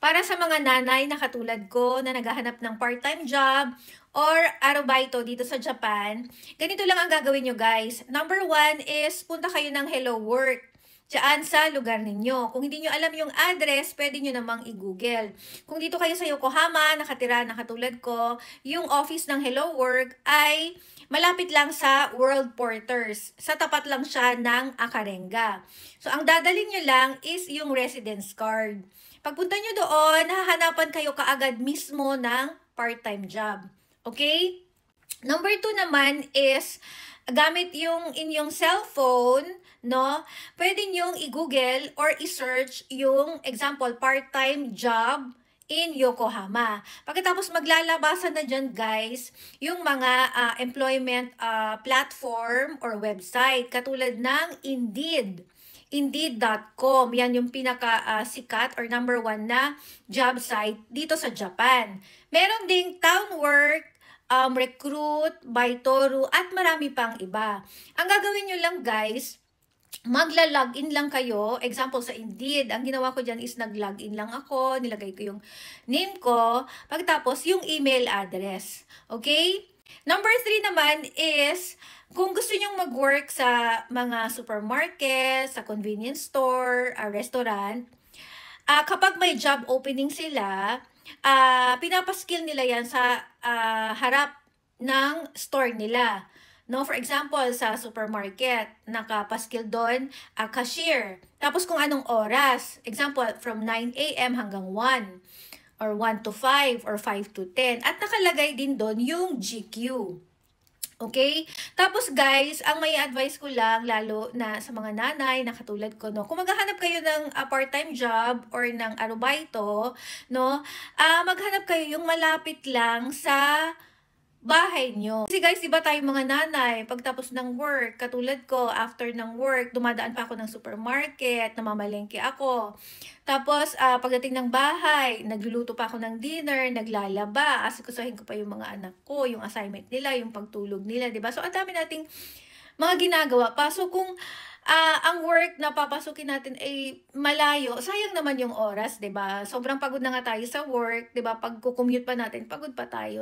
Para sa mga nanay na katulad ko na naghahanap ng part-time job or arubaito dito sa Japan, ganito lang ang gagawin nyo guys. Number 1 is punta kayo ng Hello Work diyan sa lugar ninyo. Kung hindi nyo alam yung address, pwede nyo namang i-google. Kung dito kayo sa Yokohama, nakatira na katulad ko, yung office ng Hello Work ay malapit lang sa World Porters. Sa tapat lang siya ng Akarenga. So, ang dadalhin nyo lang is yung residence card. Pagpunta nyo doon, hahanapan kayo kaagad mismo ng part-time job. Okay? Number 2 naman is, gamit yung inyong cellphone, no? Pwede nyong i-google or i-search yung example, part-time job in Yokohama. Pagkatapos maglalabasan na dyan guys, yung mga employment platform or website, katulad ng Indeed. Indeed.com. Yan yung pinaka-sikat or number 1 na job site dito sa Japan. Meron ding Townwork, Recruit, Baitoru, at marami pang iba. Ang gagawin nyo lang guys, magla-login lang kayo. Example sa Indeed, ang ginawa ko dyan is nag-login lang ako, nilagay ko yung name ko, pagtapos yung email address. Okay? Number 3 naman is, kung gusto nyong mag-work sa mga supermarket, sa convenience store, restaurant, kapag may job opening sila, pinapaskill nila yan sa harap ng store nila. No, for example, sa supermarket, nakapaskill doon, cashier. Tapos kung anong oras, example, from 9 a.m. hanggang 1, or 1 to 5, or 5 to 10. At nakalagay din doon yung GQ. Okay? Tapos guys, ang may advice ko lang, lalo na sa mga nanay na katulad ko, no, kung maghahanap kayo ng part-time job or ng arubaito, no, maghanap kayo yung malapit lang sa bahay nyo. Kasi guys, diba tayo mga nanay, pagtapos ng work, katulad ko, after ng work, dumadaan pa ako ng supermarket, namamalengke ako. Tapos, pagdating ng bahay, nagluluto pa ako ng dinner, naglalaba, asikusahin ko pa yung mga anak ko, yung assignment nila, yung pagtulog nila, diba? So, ang dami nating mga ginagawa pa. So, kung ang work na papasukin natin ay malayo, sayang naman yung oras, diba? Sobrang pagod na nga tayo sa work, diba? Pag kukommute pa natin, pagod pa tayo.